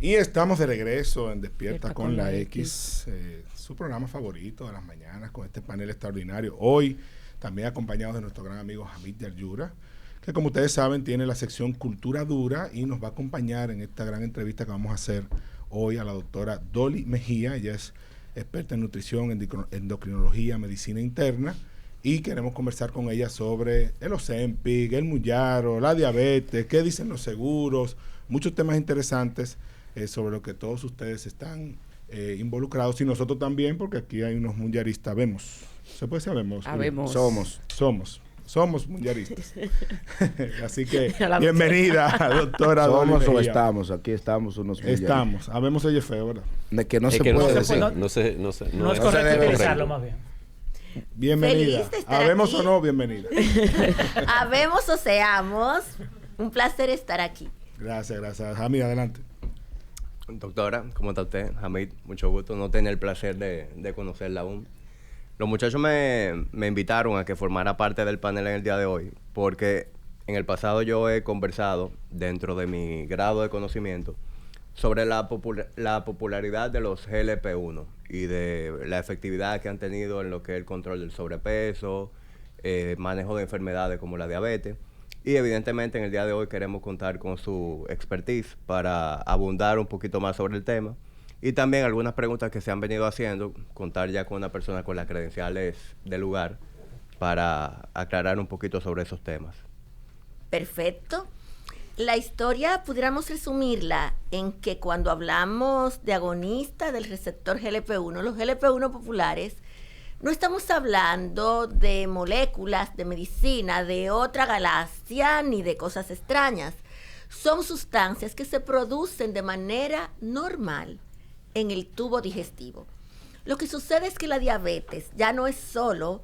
Y estamos de regreso en Despierta Despierta con la X, su programa favorito de las mañanas con este panel extraordinario. Hoy también acompañados de nuestro gran amigo Hamid Yaryura, que como ustedes saben tiene la sección Cultura Dura y nos va a acompañar en esta gran entrevista que vamos a hacer hoy a la doctora Dolly Mejía. Ella es experta en nutrición, endocrinología, medicina interna, y queremos conversar con ella sobre el Ozempic, el Mounjaro, la diabetes, qué dicen los seguros, muchos temas interesantes sobre lo que todos ustedes están involucrados, y nosotros también, porque aquí hay unos mundiaristas. ¿Se puede decir habemos? Somos mundiaristas. Así que bienvenida, doctora. Somos o estamos, aquí estamos unos mundiaristas. Habemos ella feo, ¿verdad? De que no se puede decir. No es correcto utilizarlo, más bien. Bienvenida. Habemos o no, bienvenida. Habemos o seamos, un placer estar aquí. Gracias. Hamid, adelante. Doctora, ¿cómo está usted? Hamid, mucho gusto. No tenía el placer de conocerla aún. Los muchachos me invitaron a que formara parte del panel en el día de hoy, porque en el pasado yo he conversado, dentro de mi grado de conocimiento, sobre la popularidad de los GLP-1 y de la efectividad que han tenido en lo que es el control del sobrepeso, manejo de enfermedades como la diabetes. Y evidentemente en el día de hoy queremos contar con su expertise para abundar un poquito más sobre el tema. Y también algunas preguntas que se han venido haciendo, contar ya con una persona con las credenciales del lugar para aclarar un poquito sobre esos temas. Perfecto. La historia pudiéramos resumirla en que cuando hablamos de agonista del receptor GLP-1, los GLP-1 populares, no estamos hablando de moléculas, de medicina, de otra galaxia, ni de cosas extrañas. Son sustancias que se producen de manera normal en el tubo digestivo. Lo que sucede es que la diabetes ya no es solo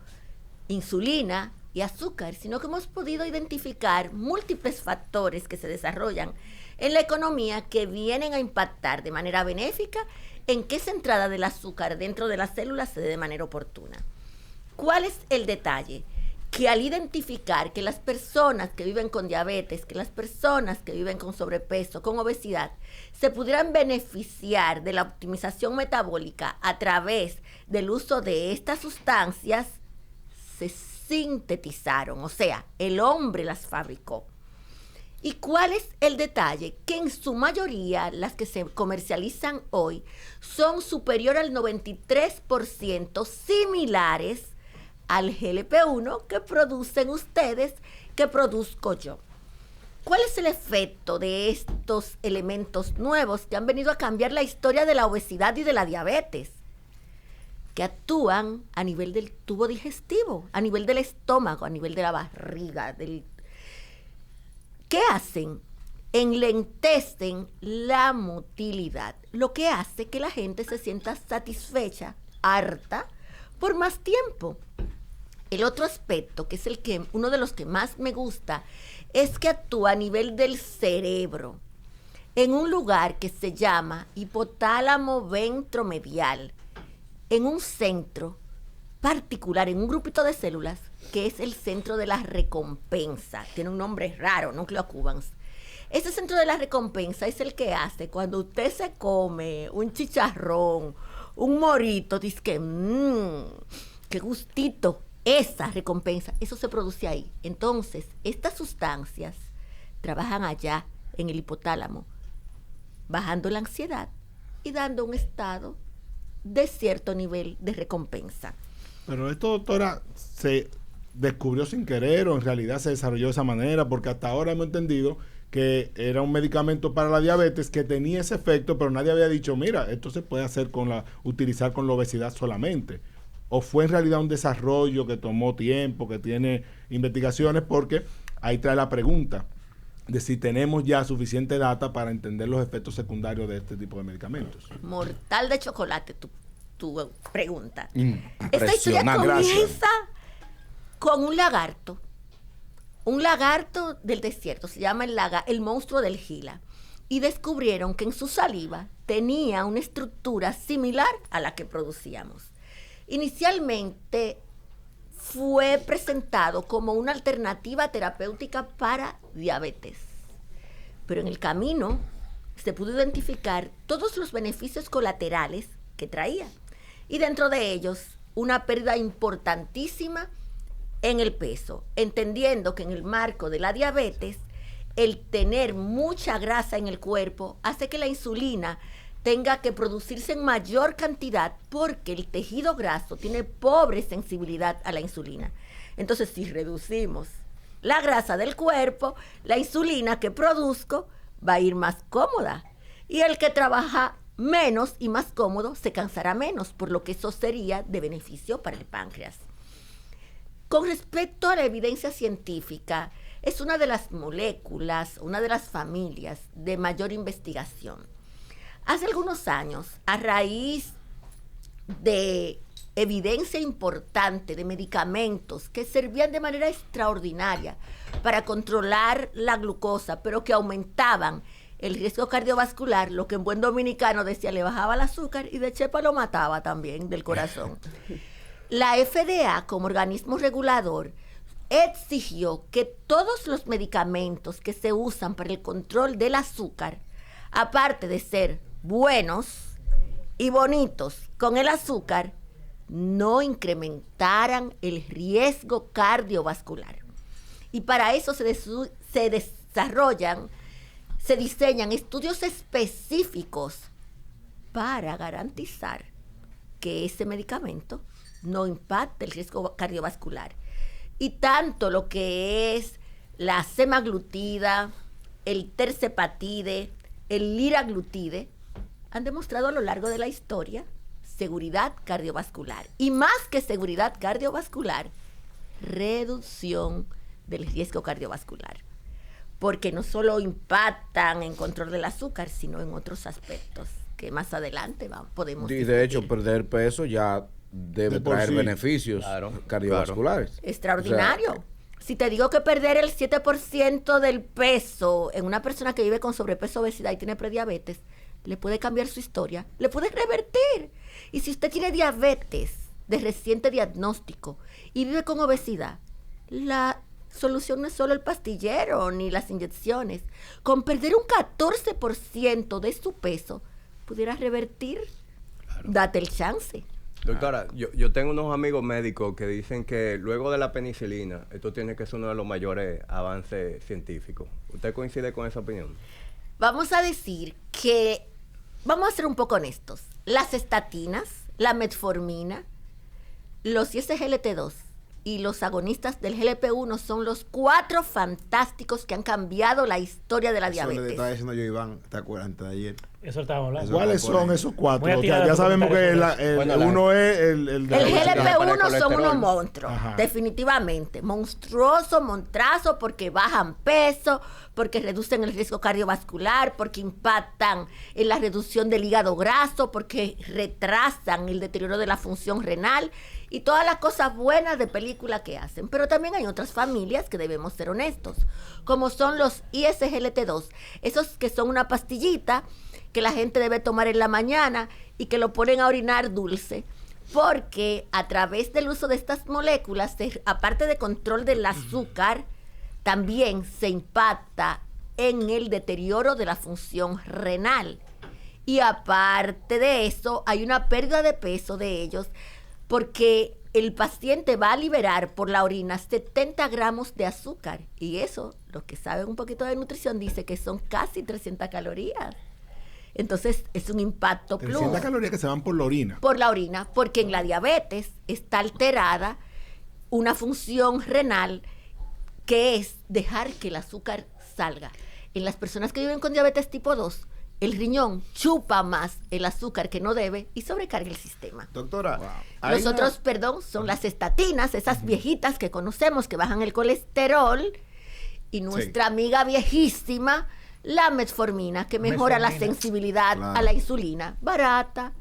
insulina y azúcar, sino que hemos podido identificar múltiples factores que se desarrollan en la economía que vienen a impactar de manera benéfica en que esa entrada del azúcar dentro de las células se dé de manera oportuna. ¿Cuál es el detalle? Que al identificar que las personas que viven con diabetes, que las personas que viven con sobrepeso, con obesidad, se pudieran beneficiar de la optimización metabólica a través del uso de estas sustancias, se sintetizaron, o sea, el hombre las fabricó. ¿Y cuál es el detalle? Que en su mayoría las que se comercializan hoy son superior al 93% similares al GLP-1 que producen ustedes, que produzco yo. ¿Cuál es el efecto de estos elementos nuevos que han venido a cambiar la historia de la obesidad y de la diabetes? Que actúan a nivel del tubo digestivo, a nivel del estómago, a nivel de la barriga. ¿Qué hacen? Enlentecen la motilidad, lo que hace que la gente se sienta satisfecha, harta, por más tiempo. El otro aspecto, que es uno de los que más me gusta, es que actúa a nivel del cerebro, en un lugar que se llama hipotálamo ventromedial, en un centro particular, en un grupito de células, que es el centro de la recompensa. Tiene un nombre raro, núcleo accumbens. Ese centro de la recompensa es el que hace cuando usted se come un chicharrón, un morito, dice que, qué gustito. Esa recompensa, eso se produce ahí. Entonces, estas sustancias trabajan allá en el hipotálamo, bajando la ansiedad y dando un estado de cierto nivel de recompensa. Pero esto, doctora, se descubrió sin querer o en realidad se desarrolló de esa manera, porque hasta ahora hemos entendido que era un medicamento para la diabetes que tenía ese efecto, pero nadie había dicho, mira, esto se puede hacer utilizar con la obesidad solamente. ¿O fue en realidad un desarrollo que tomó tiempo, que tiene investigaciones? Porque ahí trae la pregunta de si tenemos ya suficiente data para entender los efectos secundarios de este tipo de medicamentos. Mortal de chocolate, tu pregunta. Esta historia comienza con un lagarto del desierto, se llama el monstruo del Gila, y descubrieron que en su saliva tenía una estructura similar a la que producíamos. Inicialmente fue presentado como una alternativa terapéutica para diabetes, pero en el camino se pudo identificar todos los beneficios colaterales que traía. Y dentro de ellos, una pérdida importantísima en el peso, entendiendo que en el marco de la diabetes, el tener mucha grasa en el cuerpo hace que la insulina tenga que producirse en mayor cantidad porque el tejido graso tiene pobre sensibilidad a la insulina. Entonces, si reducimos la grasa del cuerpo, la insulina que produzco va a ir más cómoda. Y el que trabaja menos y más cómodo se cansará menos, por lo que eso sería de beneficio para el páncreas. Con respecto a la evidencia científica, es una de las moléculas, una de las familias de mayor investigación. Hace algunos años, a raíz de evidencia importante de medicamentos que servían de manera extraordinaria para controlar la glucosa, pero que aumentaban el riesgo cardiovascular, lo que en buen dominicano decía le bajaba el azúcar y de chepa lo mataba también del corazón. La FDA, como organismo regulador, exigió que todos los medicamentos que se usan para el control del azúcar, aparte de ser buenos y bonitos con el azúcar, no incrementaran el riesgo cardiovascular. Y para eso se diseñan estudios específicos para garantizar que ese medicamento no impacte el riesgo cardiovascular. Y tanto lo que es la semaglutida, el terzepatide, el liraglutide, han demostrado a lo largo de la historia seguridad cardiovascular. Y más que seguridad cardiovascular, reducción del riesgo cardiovascular. Porque no solo impactan en control del azúcar, sino en otros aspectos que más adelante podemos discutir. De hecho, perder peso ya debe traer beneficios cardiovasculares. Claro. Extraordinario. O sea, si te digo que perder el 7% del peso en una persona que vive con sobrepeso, obesidad y tiene prediabetes, le puede cambiar su historia, le puede revertir. Y si usted tiene diabetes de reciente diagnóstico y vive con obesidad, la solución no es solo el pastillero ni las inyecciones. Con perder un 14% de su peso, pudiera revertir. Claro. Date el chance. Doctora, yo tengo unos amigos médicos que dicen que luego de la penicilina, esto tiene que ser uno de los mayores avances científicos. ¿Usted coincide con esa opinión? Vamos a decir que, vamos a ser un poco honestos, las estatinas, la metformina, los SGLT2 y los agonistas del GLP-1 son los 4 fantásticos que han cambiado la historia de la diabetes. Eso le estaba diciendo yo, Iván, ¿te acuerdas antes de ayer? Eso estábamos hablando. ¿Cuáles son esos 4? Ya sabemos que uno es el de el GLP-1 son unos monstruos, definitivamente. Monstruoso, montrazo, porque bajan peso, porque reducen el riesgo cardiovascular, porque impactan en la reducción del hígado graso, porque retrasan el deterioro de la función renal y todas las cosas buenas de película que hacen. Pero también hay otras familias que debemos ser honestos, como son los ISGLT2, esos que son una pastillita que la gente debe tomar en la mañana y que lo ponen a orinar dulce, porque a través del uso de estas moléculas, aparte de control del azúcar, también se impacta en el deterioro de la función renal. Y aparte de eso, hay una pérdida de peso de ellos, porque el paciente va a liberar por la orina 70 gramos de azúcar. Y eso, los que saben un poquito de nutrición, dice que son casi 300 calorías. Entonces, es un impacto plus. 300 calorías que se van por la orina. Por la orina, porque en la diabetes está alterada una función renal que es dejar que el azúcar salga. En las personas que viven con diabetes tipo 2, el riñón chupa más el azúcar que no debe y sobrecarga el sistema. Doctora, los otros, son las estatinas, esas viejitas que conocemos que bajan el colesterol, y nuestra amiga viejísima, la metformina, que mejora la sensibilidad a la insulina. Barata,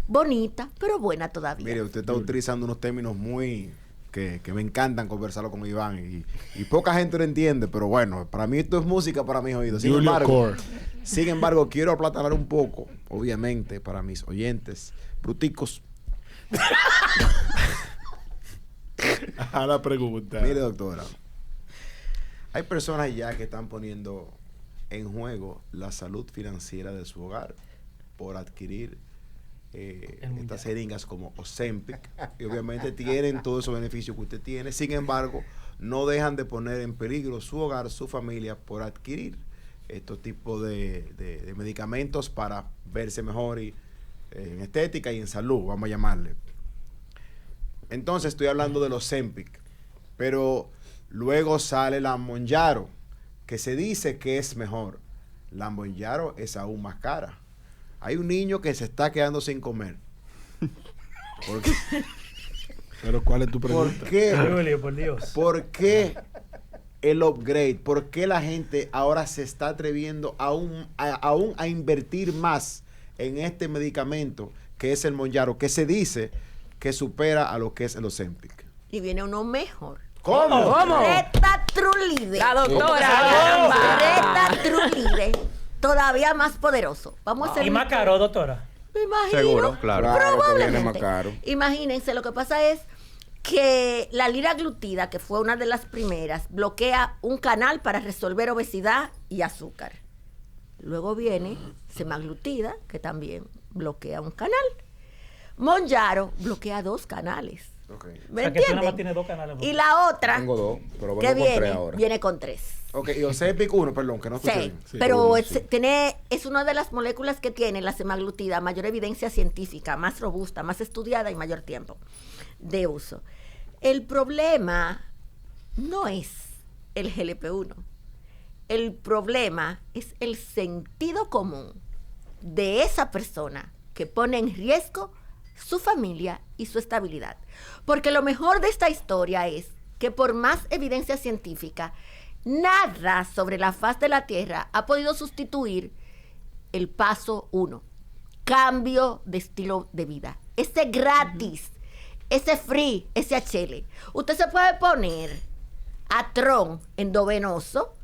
bonita, pero buena todavía. Mire, usted está utilizando unos términos muy que me encantan conversarlo con Iván y poca gente lo entiende, pero bueno, para mí esto es música para mis oídos. Sin embargo, quiero aplatanar un poco, obviamente, para mis oyentes bruticos. A la pregunta. Mire, doctora, hay personas ya que están poniendo en juego la salud financiera de su hogar por adquirir estas jeringas como Ozempic, y obviamente tienen todos esos beneficios que usted tiene. Sin embargo, no dejan de poner en peligro su hogar, su familia, por adquirir estos tipos de medicamentos para verse mejor y, en estética y en salud, vamos a llamarle. Entonces estoy hablando de los Ozempic, pero luego sale la Mounjaro, que se dice que es mejor. La Mounjaro es aún más cara. Hay un niño que se está quedando sin comer. ¿Por qué? Pero ¿cuál es tu pregunta? ¿Por qué? Julio, por Dios. ¿Por qué el upgrade? ¿Por qué la gente ahora se está atreviendo aún a invertir más en este medicamento que es el Mounjaro, que se dice que supera a lo que es el Ozempic? Y viene uno mejor. ¿Cómo? Retatrulide. La doctora. Retatrulide. Todavía más poderoso. Vamos a hacer ¿Y más caro, doctora? Me imagino. Seguro, claro. Probablemente. Que viene más caro. Imagínense, lo que pasa es que la liraglutida, que fue una de las primeras, bloquea un canal para resolver obesidad y azúcar. Luego viene semaglutida, que también bloquea un canal. Mounjaro bloquea 2 canales. Okay. ¿Me O sea, que tú nada entienden? más tienes 2 canales. Y la otra, Tengo 2, pero que vengo con 3 viene, ahora. viene con 3. Ok, y Ozempic 1, perdón, que no escuché Sí, bien. Sí, pero uno, es una de las moléculas que tiene la semaglutida mayor evidencia científica, más robusta, más estudiada y mayor tiempo de uso. El problema no es el GLP-1. El problema es el sentido común de esa persona que pone en riesgo su familia y su estabilidad. Porque lo mejor de esta historia es que por más evidencia científica, nada sobre la faz de la Tierra ha podido sustituir el paso 1, cambio de estilo de vida. Ese gratis, ese free, ese HL. Usted se puede poner Atrón endovenoso,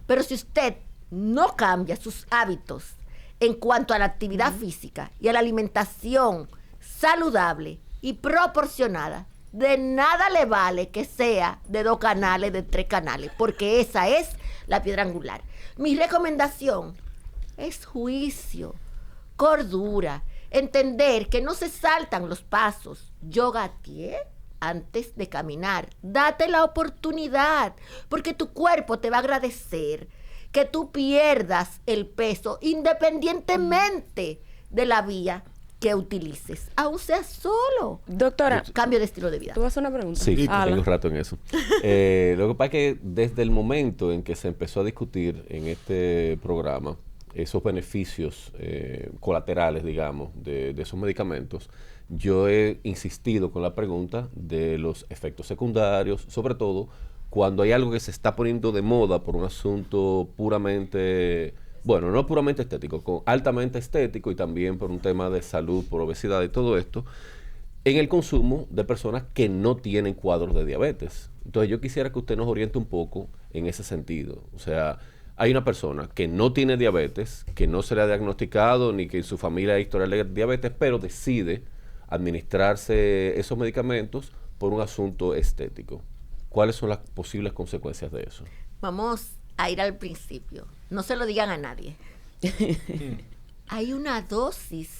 pero si usted no cambia sus hábitos en cuanto a la actividad física y a la alimentación saludable y proporcionada, de nada le vale que sea de 2 canales, de 3 canales, porque esa es la piedra angular. Mi recomendación es juicio, cordura, entender que no se saltan los pasos. Yo gateé antes de caminar. Date la oportunidad, porque tu cuerpo te va a agradecer que tú pierdas el peso independientemente de la vía que utilices, aún sea solo. Doctora, Cambio de estilo de vida. ¿tú vas a hacer una pregunta? Sí, Habla. tengo un rato en eso. Lo que pasa es que desde el momento en que se empezó a discutir en este programa esos beneficios colaterales, digamos, de esos medicamentos, yo he insistido con la pregunta de los efectos secundarios, sobre todo cuando hay algo que se está poniendo de moda por un asunto puramente, bueno, no puramente estético, altamente estético, y también por un tema de salud, por obesidad y todo esto, en el consumo de personas que no tienen cuadros de diabetes. Entonces yo quisiera que usted nos oriente un poco en ese sentido. O sea, hay una persona que no tiene diabetes, que no se le ha diagnosticado ni que en su familia hay historial de diabetes, pero decide administrarse esos medicamentos por un asunto estético. ¿Cuáles son las posibles consecuencias de eso? Vamos a ir al principio. No se lo digan a nadie. Hay una dosis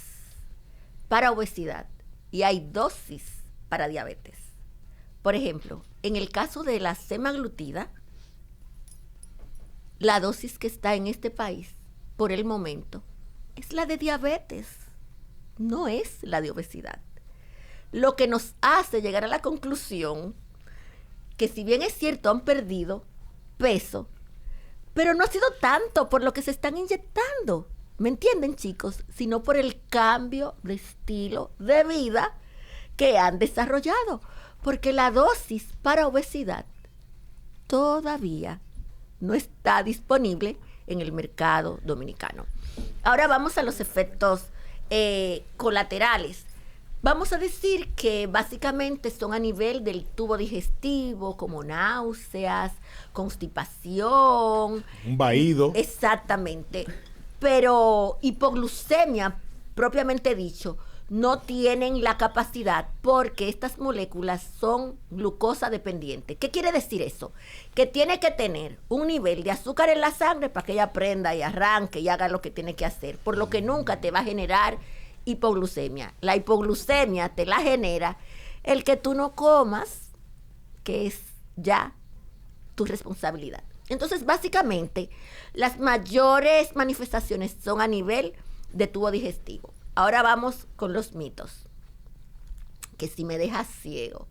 para obesidad y hay dosis para diabetes. Por ejemplo, en el caso de la semaglutida, la dosis que está en este país por el momento es la de diabetes, no es la de obesidad. Lo que nos hace llegar a la conclusión que, si bien es cierto, han perdido peso, pero no ha sido tanto por lo que se están inyectando, ¿me entienden, chicos? Sino por el cambio de estilo de vida que han desarrollado, porque la dosis para obesidad todavía no está disponible en el mercado dominicano. Ahora vamos a los efectos colaterales. Vamos a decir que básicamente son a nivel del tubo digestivo, como náuseas, constipación. Un vaído. Exactamente. Pero hipoglucemia, propiamente dicho, no tienen la capacidad porque estas moléculas son glucosa dependientes. ¿Qué quiere decir eso? Que tiene que tener un nivel de azúcar en la sangre para que ella aprenda y arranque y haga lo que tiene que hacer, por lo que nunca te va a generar hipoglucemia. La hipoglucemia te la genera el que tú no comas, que es ya tu responsabilidad. Entonces, básicamente, las mayores manifestaciones son a nivel de tubo digestivo. Ahora vamos con los mitos, que si me deja ciego.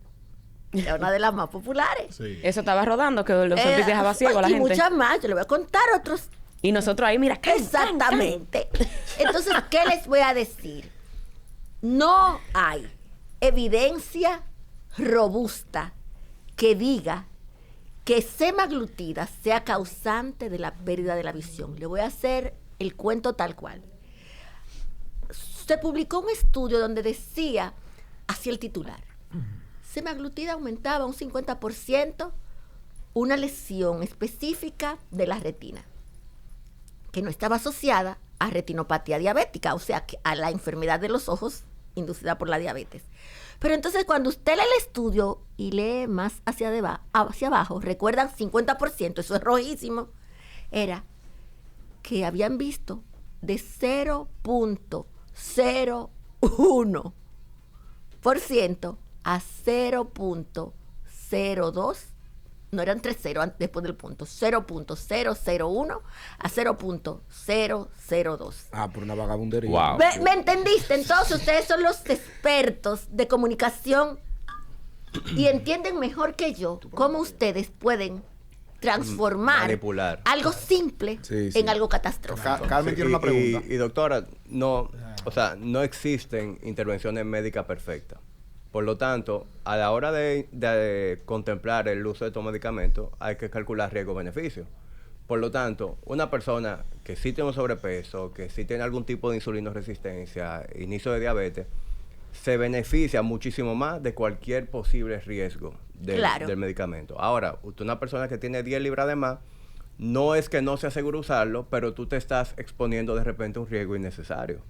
Es una de las más populares. Sí. Eso estaba rodando, que los zombies dejaba ciego a la gente. Y muchas más, yo le voy a contar otros. Y nosotros ahí, mira, exactamente. Entonces, ¿qué les voy a decir? No hay evidencia robusta que diga que semaglutida sea causante de la pérdida de la visión. Le voy a hacer el cuento tal cual. Se publicó un estudio donde decía, así el titular, semaglutida aumentaba un 50% una lesión específica de la retina, que no estaba asociada a retinopatía diabética, o sea, a la enfermedad de los ojos inducida por la diabetes. Pero entonces cuando usted lee el estudio y lee más hacia abajo, recuerdan 50%, eso es rojísimo, era que habían visto de 0.01% a 0.02, no eran 3 ceros después del punto, 0.001 a 0.002. Por una vagabundería. Wow. ¿Me entendiste? Entonces ustedes son los expertos de comunicación y entienden mejor que yo cómo ustedes pueden transformar manipular algo simple en algo catastrófico. Carmen tiene una pregunta. Y doctora, no existen intervenciones médicas perfectas. Por lo tanto, a la hora de contemplar el uso de estos medicamentos, hay que calcular riesgo-beneficio. Por lo tanto, una persona que sí tiene un sobrepeso, que sí tiene algún tipo de insulinoresistencia, inicio de diabetes, se beneficia muchísimo más de cualquier posible riesgo del medicamento. Ahora, usted una persona que tiene 10 libras de más, no es que no se asegure usarlo, pero tú te estás exponiendo de repente a un riesgo innecesario.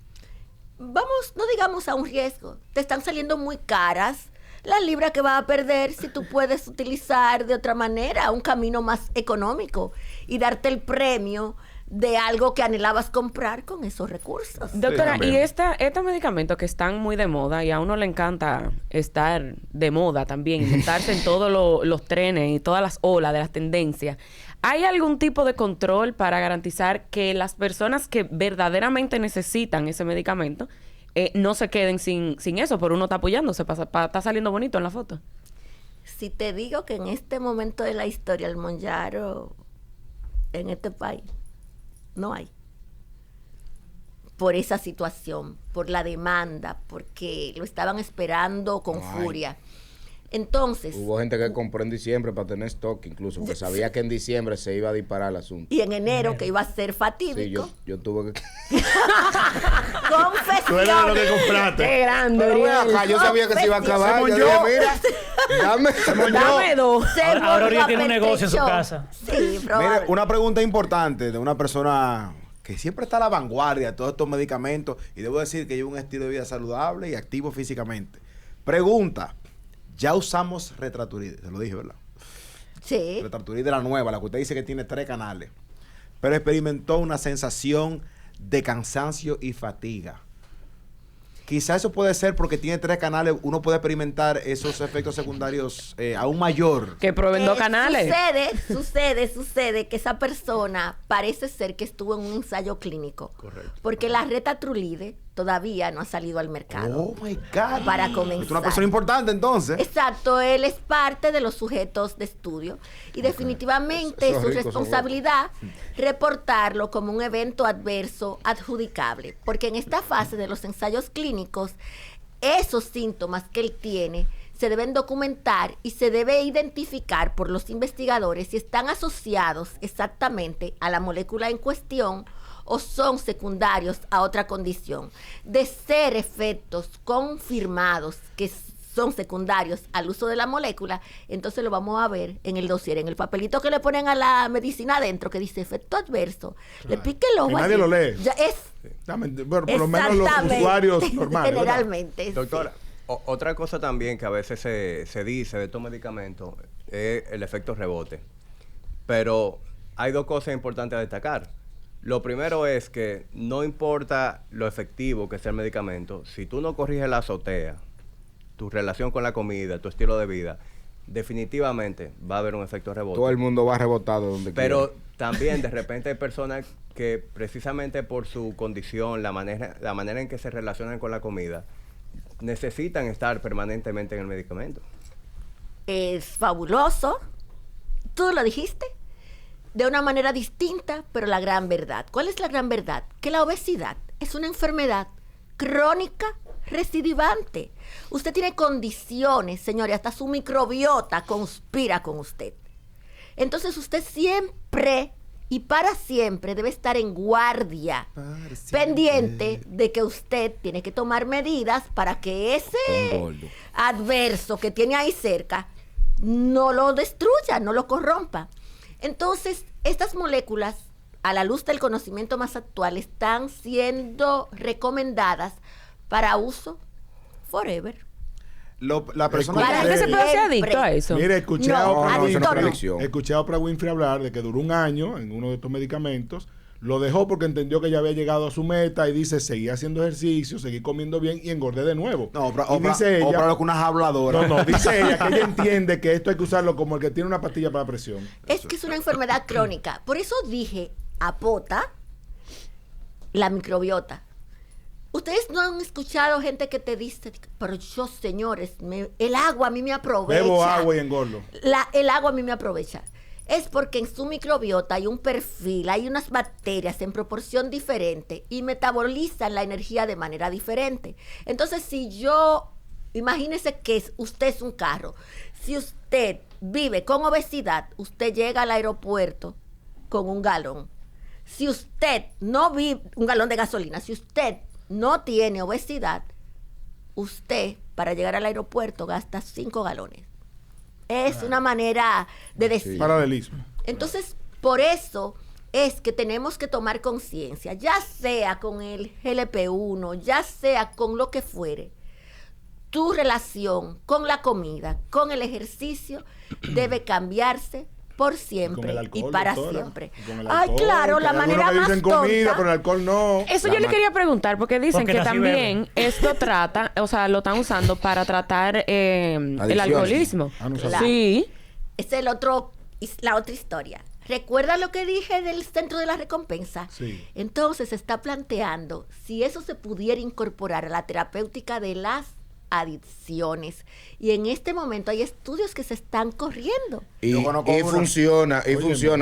Vamos, no digamos a un riesgo, te están saliendo muy caras las libras que vas a perder si tú puedes utilizar de otra manera un camino más económico y darte el premio de algo que anhelabas comprar con esos recursos. Doctora, y estos medicamentos que están muy de moda y a uno le encanta estar de moda también, inventarse en todos los trenes y todas las olas de las tendencias, ¿hay algún tipo de control para garantizar que las personas que verdaderamente necesitan ese medicamento no se queden sin eso? Por uno está apoyándose, está saliendo bonito en la foto. Si te digo que en este momento de la historia el Mounjaro en este país no hay. Por esa situación, por la demanda, porque lo estaban esperando con furia. Entonces... Hubo gente que compró en diciembre para tener stock incluso, porque sabía que en diciembre se iba a disparar el asunto. Y en enero, que iba a ser fatídico. Sí, yo tuve que... Confesión. Tú eres lo que compraste. ¡Qué grande! Pero bueno, acá, yo sabía que se iba a acabar. Yo dije, mira, dame dos. Ahora Oriol tiene un negocio en su casa. Sí, probable. Mire, una pregunta importante de una persona que siempre está a la vanguardia de todos estos medicamentos y debo decir que lleva un estilo de vida saludable y activo físicamente. Pregunta, ya usamos Retraturide, se lo dije, ¿verdad? Sí. Retraturide la nueva, la que usted dice que tiene 3 canales, pero experimentó una sensación de cansancio y fatiga. Quizá eso puede ser porque tiene 3 canales, uno puede experimentar esos efectos secundarios aún mayor. Que prueben 2 canales. Sucede que esa persona parece ser que estuvo en un ensayo clínico. Correcto. Porque la Retraturide todavía no ha salido al mercado. Oh my God. Para comenzar. Es una persona importante entonces. Exacto, él es parte de los sujetos de estudio y definitivamente Eso es su rico, responsabilidad reportarlo como un evento adverso adjudicable, porque en esta fase de los ensayos clínicos, esos síntomas que él tiene se deben documentar y se debe identificar por los investigadores si están asociados exactamente a la molécula en cuestión o son secundarios a otra condición. De ser efectos confirmados que son secundarios al uso de la molécula, entonces lo vamos a ver en el dossier, en el papelito que le ponen a la medicina adentro, que dice efecto adverso. Claro. Le pique el ojo. Nadie lo lee. Ya es. Por lo menos los usuarios normales. Generalmente. Sí. Doctora, otra cosa también que a veces se dice de estos medicamentos es el efecto rebote. Pero hay dos cosas importantes a destacar. Lo primero es que no importa lo efectivo que sea el medicamento, si tú no corriges la azotea, tu relación con la comida, tu estilo de vida, definitivamente va a haber un efecto rebote. Todo el mundo va rebotado donde Pero quiera. también de repente hay personas que precisamente por su condición, la manera en que se relacionan con la comida, necesitan estar permanentemente en el medicamento. Es fabuloso. Tú lo dijiste. De una manera distinta, pero la gran verdad. ¿Cuál es la gran verdad? Que la obesidad es una enfermedad crónica recidivante. Usted tiene condiciones, señores, hasta su microbiota conspira con usted. Entonces usted siempre y para siempre debe estar en guardia, pendiente de que usted tiene que tomar medidas para que ese adverso que tiene ahí cerca no lo destruya, no lo corrompa. Entonces, estas moléculas, a la luz del conocimiento más actual, están siendo recomendadas para uso forever. La persona la gente se puede hacer adicto a eso. Mire, escuché a Oprah Winfrey hablar de que duró un año en uno de estos medicamentos. Lo dejó porque entendió que ya había llegado a su meta y dice, seguí haciendo ejercicio, seguí comiendo bien y engordé de nuevo. No, dice ella, lo que unas habladoras. No, dice ella que ella entiende que esto hay que usarlo como el que tiene una pastilla para la presión. Es que es una enfermedad crónica. Por eso dije, apota la microbiota. Ustedes no han escuchado gente que te dice, pero yo, señores, el agua a mí me aprovecha. Bebo agua y engordo. El agua a mí me aprovecha. Es porque en su microbiota hay un perfil, hay unas bacterias en proporción diferente y metabolizan la energía de manera diferente. Entonces, imagínese que usted es un carro. Si usted vive con obesidad, usted llega al aeropuerto con un galón. Si usted no vive, un galón de gasolina, si usted no tiene obesidad, usted para llegar al aeropuerto gasta 5 galones. Es una manera de decir. Paralelismo. Entonces, por eso es que tenemos que tomar conciencia, ya sea con el GLP-1, ya sea con lo que fuere. Tu relación con la comida, con el ejercicio, debe cambiarse por siempre y para siempre. Ay, claro, la manera más tonta. Comida, pero el alcohol no. Eso yo le quería preguntar, porque dicen que también esto trata, o sea, lo están usando para tratar el alcoholismo. Sí. Es la otra historia. ¿Recuerda lo que dije del centro de la recompensa? Sí. Entonces se está planteando si eso se pudiera incorporar a la terapéutica de las adicciones. Y en este momento hay estudios que se están corriendo. Y funciona.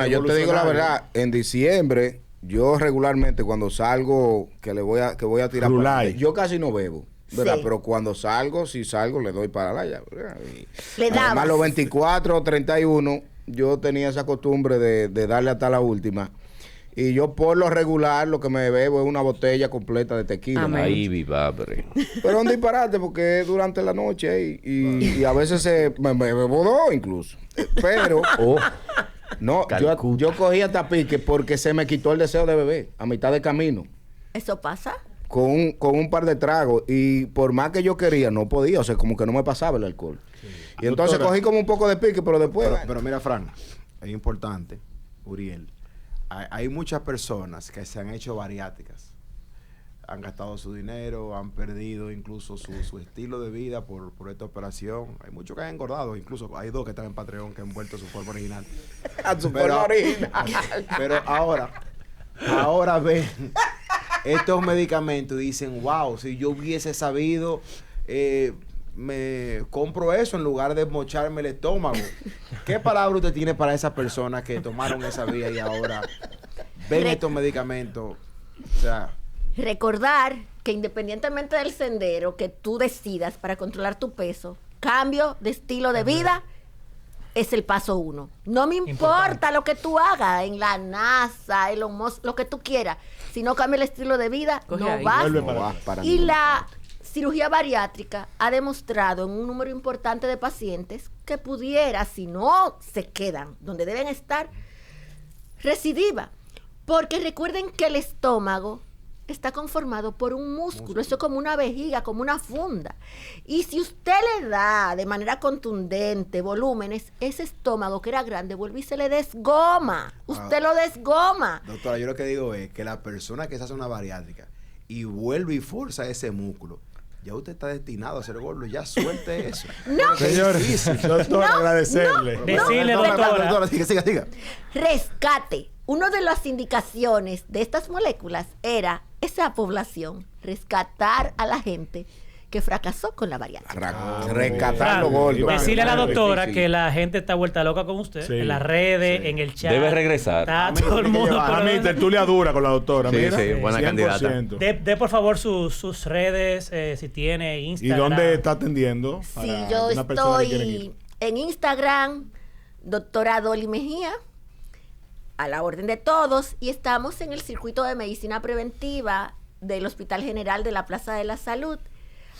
Yo te digo la verdad, en diciembre, yo regularmente cuando salgo, que voy a tirar yo casi no bebo, ¿verdad? Sí. Pero cuando salgo, si salgo, le doy para allá. Además, los 24 o 31, yo tenía esa costumbre de darle hasta la última. Y yo por lo regular lo que me bebo es una botella completa de tequila. Ahí viva, pero un disparate porque es durante la noche y a veces me bebo 2 incluso. Pero no, yo cogí hasta pique porque se me quitó el deseo de beber a mitad de camino. ¿Eso pasa? Con un par de tragos y por más que yo quería no podía, o sea, como que no me pasaba el alcohol. Sí. Y entonces cogí como un poco de pique, pero después... Pero mira, Fran, es importante, Uriel. Hay muchas personas que se han hecho bariátricas, han gastado su dinero, han perdido incluso su estilo de vida por esta operación. Hay muchos que han engordado, incluso hay 2 que están en Patreon que han vuelto a su forma original. A su forma original. Pero ahora ven estos medicamentos y dicen, wow, si yo hubiese sabido, me compro eso en lugar de mocharme el estómago. ¿Qué palabra usted tiene para esas personas que tomaron esa vía y ahora ven estos medicamentos? O sea, recordar que independientemente del sendero que tú decidas para controlar tu peso, cambio de estilo de vida es el paso 1. No me importa lo que tú hagas en la NASA, lo que tú quieras. Si no cambia el estilo de vida, no vas. Para y la cirugía bariátrica ha demostrado en un número importante de pacientes que pudiera, si no se quedan donde deben estar, recidiva. Porque recuerden que el estómago está conformado por un músculo. Eso es como una vejiga, como una funda. Y si usted le da de manera contundente volúmenes, ese estómago que era grande vuelve y se le desgoma. Usted lo desgoma. Doctora, yo lo que digo es que la persona que se hace una bariátrica y vuelve y forza ese músculo, ya usted está destinado a ser gordo, ya suelte eso. No. Señores, doctor, agradecerle. Decirle, doctora. Siga. Rescate. Una de las indicaciones de estas moléculas era esa población, rescatar a la gente que fracasó con la bariátrica. Rescatar los gordos. Decirle a la doctora que la gente está vuelta loca con usted, Sí, en las redes, en el chat. Debe regresar. Está todo el mundo. A mí, tertulia dura con la doctora. Sí, mira, sí, buena 100%. candidata. De por favor sus redes, si tiene ¿Y Instagram. dónde está atendiendo? Sí, Para yo una persona que quiere ir. estoy en Instagram, doctora Dolly Mejía, a la orden de todos, y estamos en el circuito de medicina preventiva del Hospital General de la Plaza de la Salud,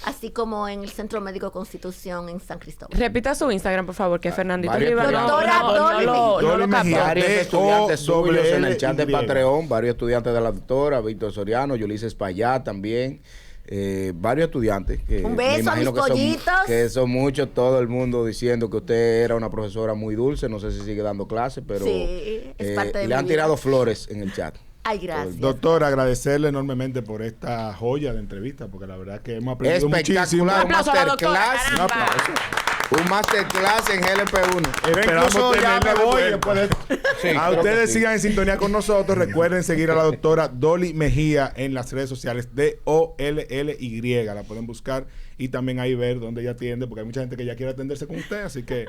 así como en el Centro Médico Constitución en San Cristóbal. Repita su Instagram, por favor, que Fernandito varios Rivas Doctora Dolly no lo Mejía. captó. Varios estudiantes suyos en el chat de D-O-L-Y. Patreon, varios estudiantes de la doctora, Víctor Soriano, Ulises Payá también, varios estudiantes. Que Un me beso a imagino mis pollitos. que son muchos, todo el mundo diciendo que usted era una profesora muy dulce, no sé si sigue dando clases, pero Sí, es parte de le mi han vida. tirado flores en el chat. Ay, gracias. Doctor, agradecerle enormemente por esta joya de entrevista, porque la verdad es que hemos aprendido muchísimo. Espectacular, un aplauso a la doctora, masterclass. Un aplauso. Un masterclass en GLP1. Esperamos Incluso ya tenerla me de voy vuelta. después de... Sí, A creo ustedes que sí. sigan en sintonía con nosotros. Recuerden seguir a la doctora Dolly Mejía en las redes sociales, DOLLY. La pueden buscar y también ahí ver dónde ella atiende, porque hay mucha gente que ya quiere atenderse con usted, así que